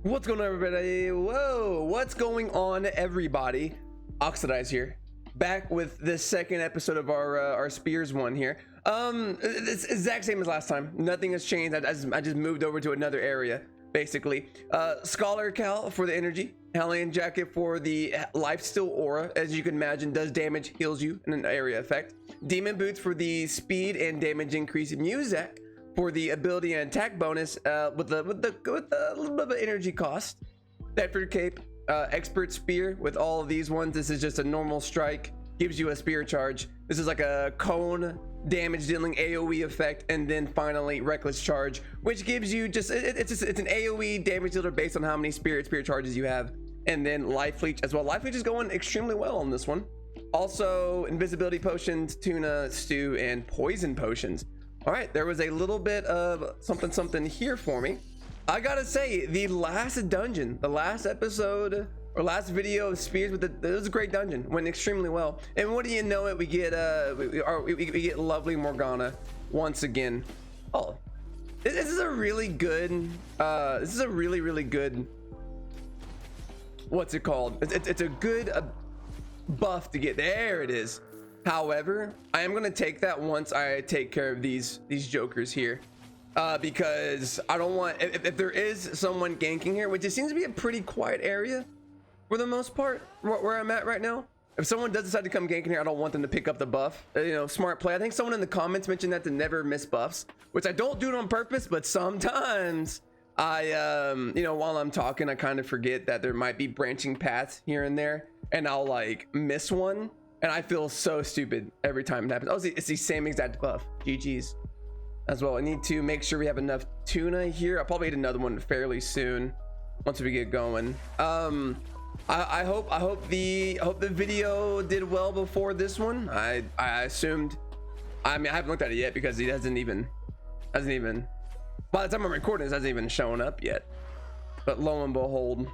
What's going on, everybody? Whoa, what's going on, everybody? Oxidize here, back with the second episode of our Spears one here. It's exact same as last time. Nothing has changed. I just moved over to another area, basically. Scholar Cal for the energy, Hellion Jacket for the Lifesteal Aura, as you can imagine, does damage, heals you in an area effect. Demon Boots for the speed and damage increase. Muisak for the ability and attack bonus with a little bit of energy cost. Thetford Cape, Expert Spear with all of these ones. This is just a normal strike, gives you a spear charge. This is like a cone damage dealing AoE effect, and then finally Reckless Charge, which gives you just it's an AoE damage dealer based on how many spear charges you have, and then Life Leech as well. Life Leech is going extremely well on this one. Also invisibility potions, tuna stew, and poison potions. All right, there was a little bit of something here for me. I gotta say, the last dungeon, the last episode or last video of Spears with it was a great dungeon. Went extremely well. And what do you know it? We get we get lovely Morgana once again. Oh, this is a really good. This is a really good. What's it called? It's a good buff to get. There it is. However, I am going to take that once I take care of these jokers here, because I don't want, if there is someone ganking here, which it seems to be a pretty quiet area for the most part where I'm at right now. If someone does decide to come ganking here, I don't want them to pick up the buff. Smart play. I think someone in the comments mentioned that to never miss buffs, which I don't do it on purpose, but sometimes I while I'm talking, I kind of forget that there might be branching paths here and there, and I'll like miss one. And I feel so stupid every time it happens. Oh, it's the same exact buff. GG's as well. I need to make sure we have enough tuna here. I'll probably eat another one fairly soon once we get going. I hope the video did well before this one. I assumed. I mean, I haven't looked at it yet because it hasn't even. By the time I'm recording, this hasn't even shown up yet. But lo and behold,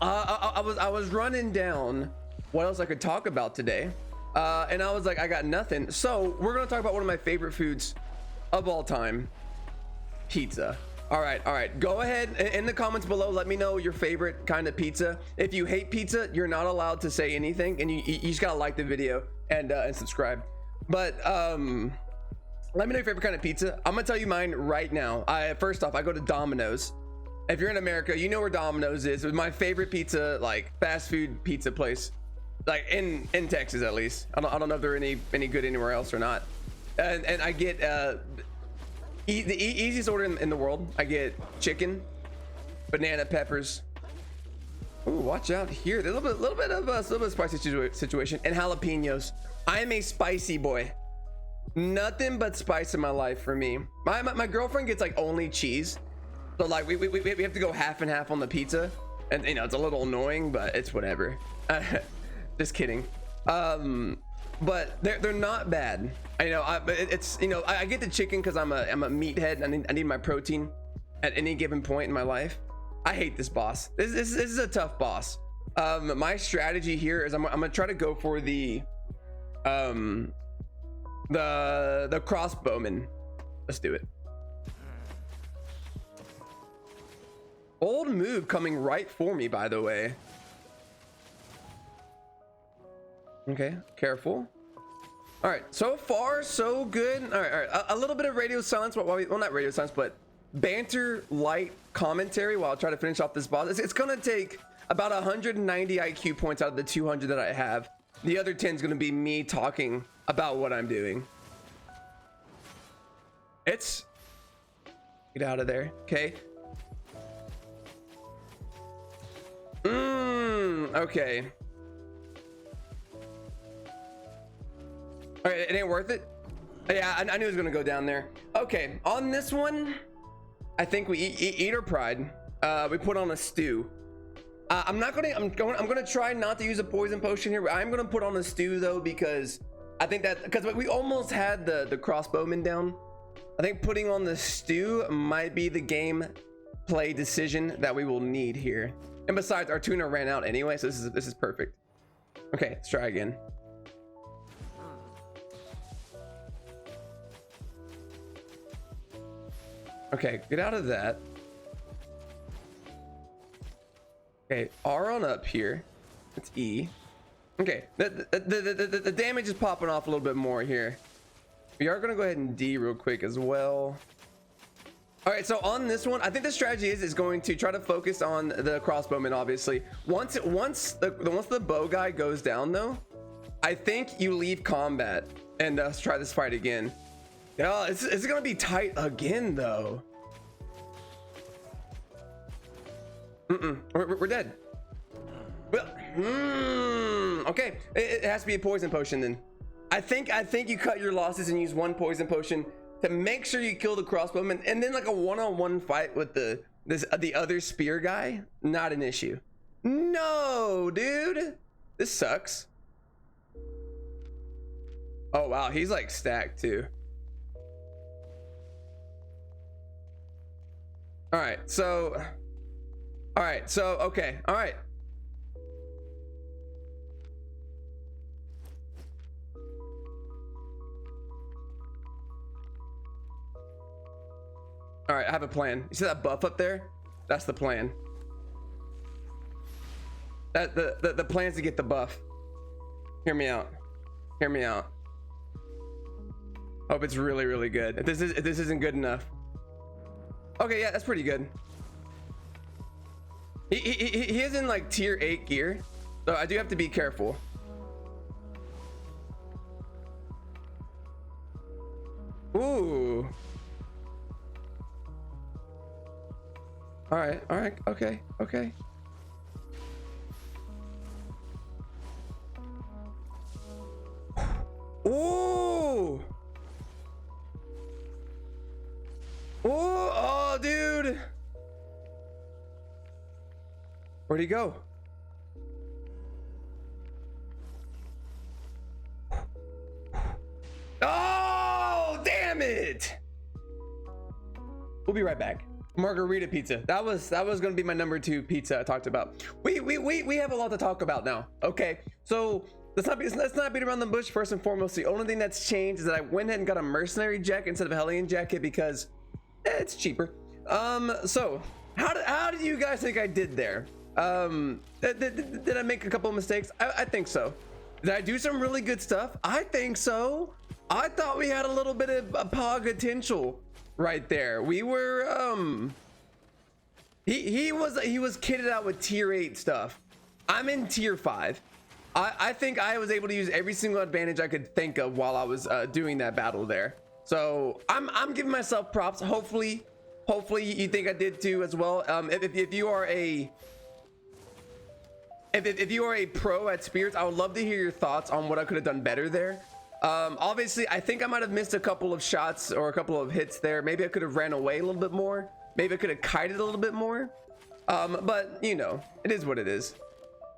I was running down what else I could talk about today, and I was like, I got nothing. So we're gonna talk about one of my favorite foods of all time, pizza. All right, go ahead in the comments below, let me know your favorite kind of pizza. If you hate pizza, you're not allowed to say anything, and you just gotta like the video and subscribe. But let me know your favorite kind of pizza. I'm gonna tell you mine right now. First off, I go to Domino's. If you're in America, you know where Domino's is. It's my favorite pizza, like fast food pizza place, like in Texas at least. I don't know if they're any good anywhere else or not. And I get the easiest order in the world. I get chicken, banana peppers. Ooh, watch out here. There's a little bit of spicy situation, and jalapenos. I am a spicy boy. Nothing but spice in my life for me. My girlfriend gets like only cheese, so like we have to go half and half on the pizza, and it's a little annoying, but it's whatever. Just kidding. But they're not bad. I get the chicken because I'm a meathead. I need my protein at any given point in my life. I hate this boss. This is a tough boss. My strategy here is I'm gonna try to go for the crossbowman. Let's do it. Old move coming right for me, by the way. Okay, careful. All right, so far so good. All right. A little bit of radio silence, well, not radio silence, but banter light commentary while I try to finish off this boss. It's gonna take about 190 IQ points out of the 200 that I have. The other 10 is gonna be me talking about what I'm doing. Get out of there. Okay. Okay. All right, it ain't worth it. Yeah, I knew it was gonna go down there. Okay, on this one, I think we eat our pride. We put on a stew. I'm gonna try not to use a poison potion here. I'm gonna put on a stew though, because I think because we almost had the crossbowman down. I think putting on the stew might be the game play decision that we will need here. And besides, our tuna ran out anyway, so this is perfect. Okay, let's try again. Okay, get out of that. Okay, R on up here. It's E. Okay, the damage is popping off a little bit more here. We are gonna go ahead and D real quick as well. All right, so on this one, I think the strategy is going to try to focus on the crossbowman. Obviously, once the bow guy goes down, though, I think you leave combat and try this fight again. Yeah, it's gonna be tight again, though. We're dead. Well, okay, it has to be a poison potion then. I think you cut your losses and use one poison potion to make sure you kill the crossbowman, and then like a one-on-one fight with the other spear guy, not an issue. No, dude, this sucks. Oh wow, he's like stacked too. All right, so okay, all right. All right, I have a plan. You see that buff up there? That's the plan. That the plan is to get the buff. Hear me out. Hear me out. Hope it's really, really good. If this isn't good enough. Okay, yeah, that's pretty good. He is in like tier 8 gear, so I do have to be careful. Ooh. All right, okay. Ooh. Ooh, oh, dude. Where'd he go? Oh, damn it. We'll be right back. Margarita pizza. That was going to be my number 2 pizza I talked about. We have a lot to talk about now. Okay, so let's not beat around the bush. First and foremost, the only thing that's changed is that I went ahead and got a mercenary jacket instead of a Hellion jacket because it's cheaper. So how did you guys think I did there? Did I make a couple of mistakes? I think so. Did I do some really good stuff? I think so. I thought we had a little bit of a pog potential right there. We were he was kitted out with tier 8 stuff. I'm in tier 5. I think I was able to use every single advantage I could think of while I was doing that battle there. So I'm giving myself props. Hopefully you think I did too as well. If you are a pro at spears, I would love to hear your thoughts on what I could have done better there. Obviously I think I might have missed a couple of shots or a couple of hits there. Maybe I could have ran away a little bit more. Maybe I could have kited a little bit more. But you know, it is what it is.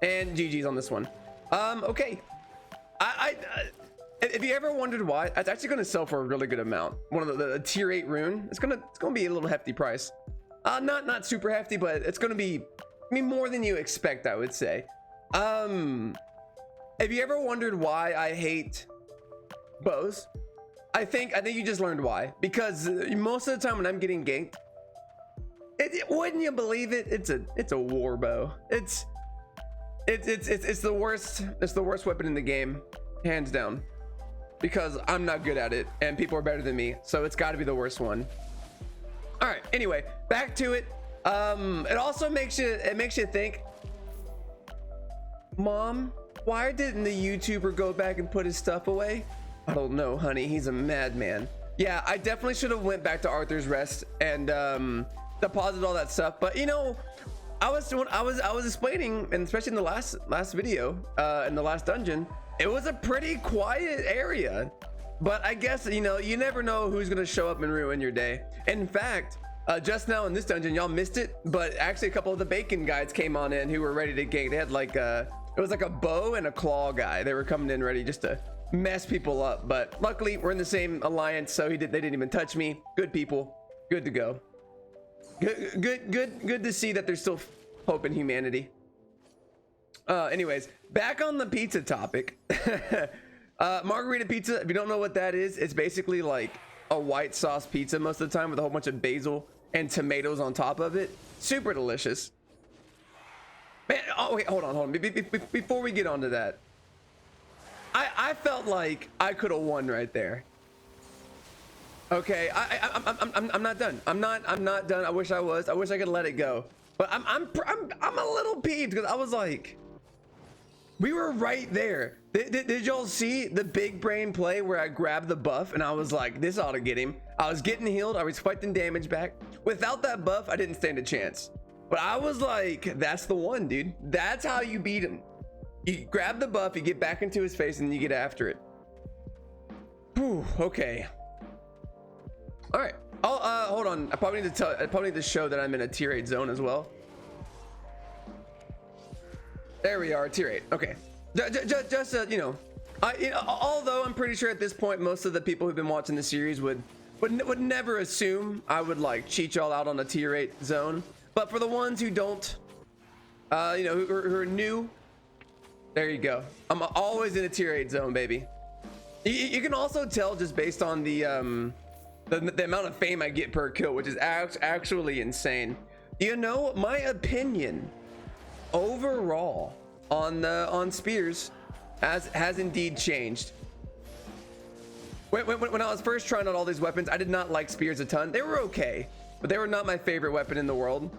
And GG's on this one. Okay. If you ever wondered why, it's actually going to sell for a really good amount. One of the tier 8 rune. It's gonna be a little hefty price. Not super hefty, but it's gonna be, I mean, more than you expect, I would say. If you ever wondered why I hate bows, I think you just learned why. Because most of the time when I'm getting ganked, wouldn't you believe it? It's a war bow. It's the worst. It's the worst weapon in the game, hands down. Because I'm not good at it and people are better than me, so it's got to be the worst one. All right, anyway, back to it. It also makes you think, Mom, why didn't the YouTuber go back and put his stuff away? I don't know, honey, he's a madman. Yeah, I definitely should have went back to Arthur's Rest and deposited all that stuff, but you know, I was explaining, and especially in the last video, in the last dungeon, it was a pretty quiet area. But I guess, you know, you never know who's gonna show up and ruin your day. In fact, just now in this dungeon, y'all missed it, but actually a couple of the bacon guys came on in who were ready to gank. They had like it was like a bow and a claw guy. They were coming in ready just to mess people up. But luckily we're in the same alliance, so they didn't even touch me. Good people, good to go. Good to see that there's still hope in humanity. Anyways, back on the pizza topic. Margarita pizza, if you don't know what that is, it's basically like a white sauce pizza most of the time with a whole bunch of basil and tomatoes on top of it. Super delicious. oh wait, hold on. Before we get onto that, I felt like I could have won right there. Okay, I'm not done. I'm not done. I wish I was. I wish I could let it go. But I'm a little peeved because I was like, we were right there. Did y'all see the big brain play where I grabbed the buff and I was like, this ought to get him. I was getting healed. I was fighting damage back. Without that buff, I didn't stand a chance. But I was like, that's the one, dude. That's how you beat him. You grab the buff, you get back into his face, and you get after it. Whew, okay. All right. Hold on. I probably need to show that I'm in a tier 8 zone as well. There we are, tier 8. Okay. Just you know, although I'm pretty sure at this point most of the people who've been watching the series would never assume I would like cheat y'all out on a tier 8 zone. But for the ones who don't, you know, who are new, there you go. I'm always in a tier 8 zone, baby. You can also tell just based on the amount of fame I get per kill, which is actually insane. You know, my opinion overall on Spears has indeed changed. When I was first trying out all these weapons, I did not like Spears a ton. They were okay, but they were not my favorite weapon in the world.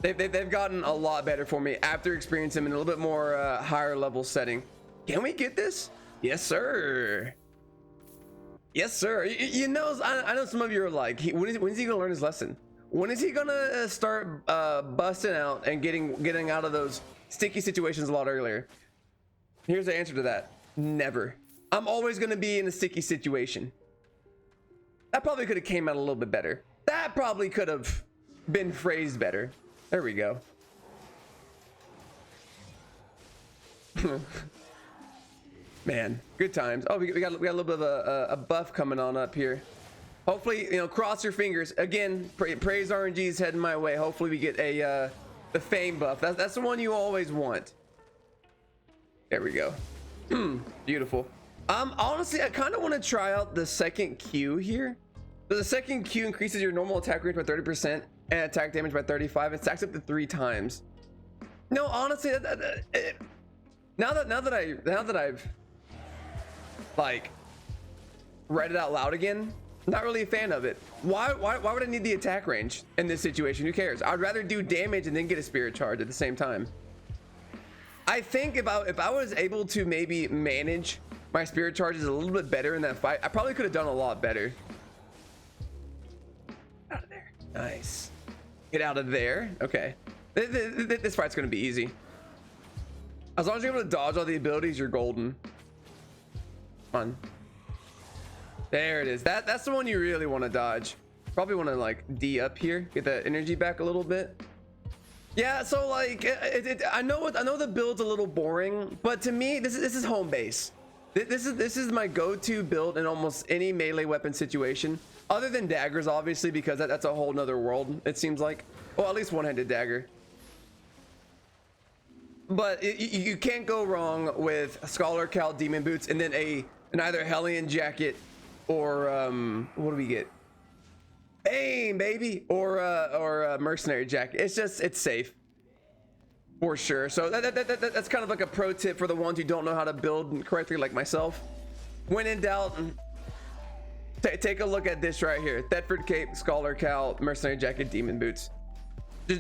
They've gotten a lot better for me after experiencing them in a little bit more higher level setting. Can we get this? Yes, sir. Yes, sir. You know, I know some of you are like, when is he gonna learn his lesson? When is he gonna start busting out and getting out of those sticky situations a lot earlier? Here's the answer to that: never. I'm always gonna be in a sticky situation. That probably could have came out a little bit better. That probably could have been phrased better. There we go. Man, good times. Oh, we got a little bit of a buff coming on up here. Hopefully, you know, cross your fingers. Again, praise RNG's heading my way. Hopefully we get the fame buff. That's the one you always want. There we go. Beautiful. Honestly, I kind of want to try out the second Q here. So the second Q increases your normal attack range by 30% and attack damage by 35 and stacks up to 3 times. No, honestly, now that I've like read it out loud again, not really a fan of it. Why would I need the attack range in this situation? Who cares? I'd rather do damage and then get a spirit charge at the same time. I think if I was able to maybe manage my spirit charges a little bit better in that fight, I probably could have done a lot better. Out of there. Nice. Get out of there. Okay. This fight's gonna be easy. As long as you're able to dodge all the abilities, you're golden. Come on. There it is. That's the one you really want to dodge. Probably want to like D up here, get that energy back a little bit. Yeah, so like I know the build's a little boring, but to me this is home base. This is my go-to build in almost any melee weapon situation, other than daggers, obviously, because that's a whole nother world, it seems like. Well, at least one-handed dagger. But you can't go wrong with Scholar Cal Demon Boots and then an either Hellion Jacket or what do we get? Aim, baby, or a Mercenary Jacket. It's safe for sure. So that's kind of like a pro tip for the ones who don't know how to build correctly, like myself. When in doubt, take a look at this right here: Thetford Cape, Scholar Cal, Mercenary Jacket, Demon Boots.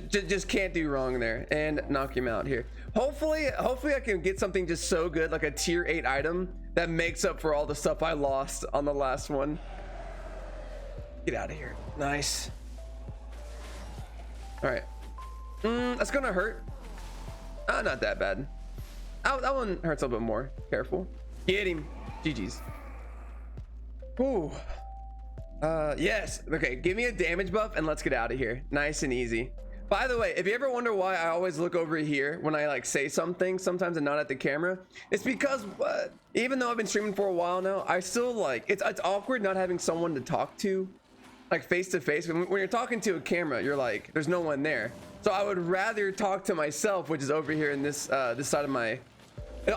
Just can't do wrong there, and knock him out here. Hopefully I can get something just so good, like a tier 8 item that makes up for all the stuff I lost on the last one. Get out of here. Nice. All right. That's gonna hurt. Not that bad. That one hurts a little bit more. Careful. Get him. GG's. Ooh. Yes. Okay, give me a damage buff and let's get out of here. Nice and easy. By the way, if you ever wonder why I always look over here when I like say something sometimes and not at the camera, it's because even though I've been streaming for a while now, I still like it's awkward not having someone to talk to, like face to face. When you're talking to a camera, you're like, there's no one there. So I would rather talk to myself, which is over here in this this side of my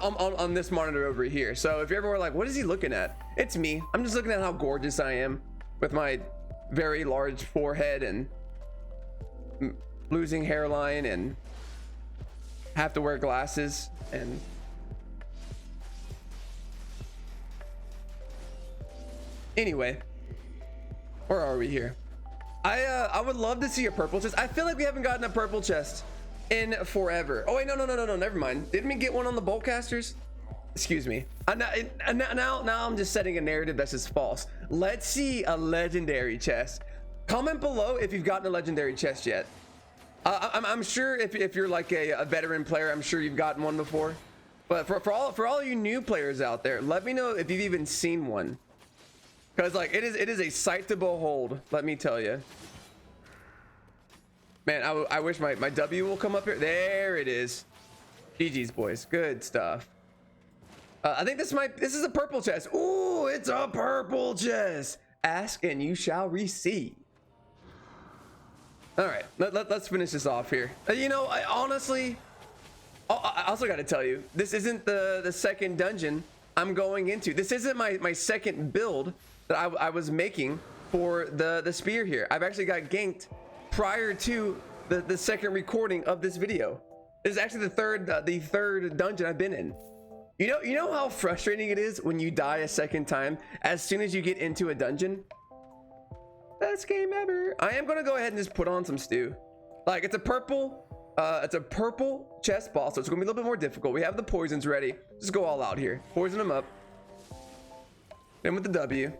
on this monitor over here. So if you ever were like, what is he looking at? It's me. I'm just looking at how gorgeous I am with my very large forehead and losing hairline and have to wear glasses. And anyway, where are we here? I would love to see a purple chest. I feel like we haven't gotten a purple chest in forever. Oh wait, no, never mind. Didn't we get one on the bolt casters? Excuse me. Now I'm just setting a narrative that's just false. Let's see a legendary chest. Comment below if you've gotten a legendary chest yet. I'm sure if you're like a veteran player, I'm sure you've gotten one before. But for all you new players out there, let me know if you've even seen one. Because like it is a sight to behold, let me tell you. Man, I wish my W will come up here. There it is. GG's boys, good stuff. I think this is a purple chest. Ooh, it's a purple chest. Ask and you shall receive. All right, let's finish this off here. You know, I honestly also got to tell you, this isn't the second dungeon I'm going into. This isn't my second build that I was making for the spear here. I've actually got ganked prior to the second recording of this video. This is actually the third dungeon I've been in. You know how frustrating it is when you die a second time as soon as you get into a dungeon? Best game ever. I am gonna go ahead and just put on some stew. Like it's a purple chest boss, so it's gonna be a little bit more difficult. We have the poisons ready. Just go all out here. Poison them up. Then with the W.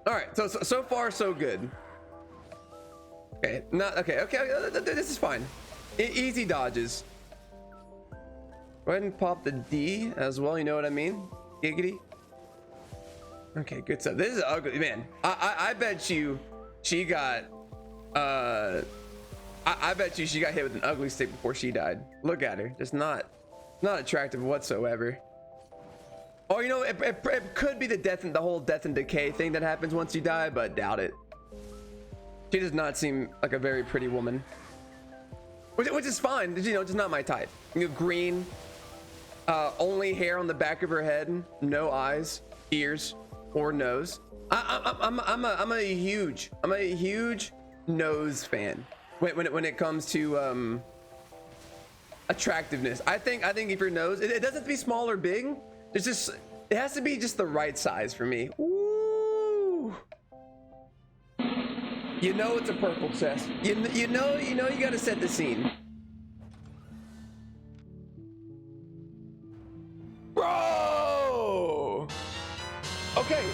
All right, so far so good. Okay, this is fine. Easy dodges. Go ahead and pop the D as well, you know what I mean? Giggity. Okay, good stuff. This is ugly, man. I bet you she got I bet you she got hit with an ugly stick before she died. Look at her, just not attractive whatsoever. Oh, you know, it could be the whole death and decay thing that happens once you die, but doubt it. She does not seem like a very pretty woman, which is fine. You know, just not my type. You know, green, only hair on the back of her head, no eyes, ears, or nose. I'm a huge nose fan when it comes to attractiveness. I think if your nose, it doesn't have to be small or big. It's just, it has to be just the right size for me. Ooh. You know it's a purple chest. You know you gotta set the scene. Bro! Okay.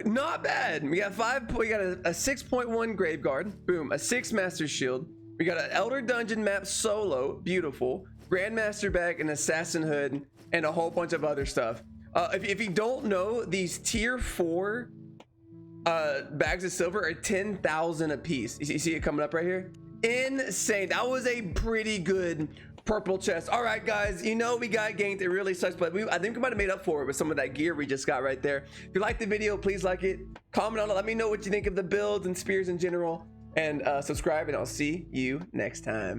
Not bad. We got a 6.1 grave guard. Boom. A 6 master shield. We got an elder dungeon map solo. Beautiful. Grandmaster bag, an assassin hood, and a whole bunch of other stuff. If you don't know, these tier 4 bags of silver are 10,000 a piece. You see it coming up right here? Insane. That was a pretty good purple chest. All right, guys, you know we got ganked. It really sucks, but I think we might have made up for it with some of that gear we just got right there. If you like the video, please like it, comment on it, let me know what you think of the builds and spears in general, and subscribe, and I'll see you next time.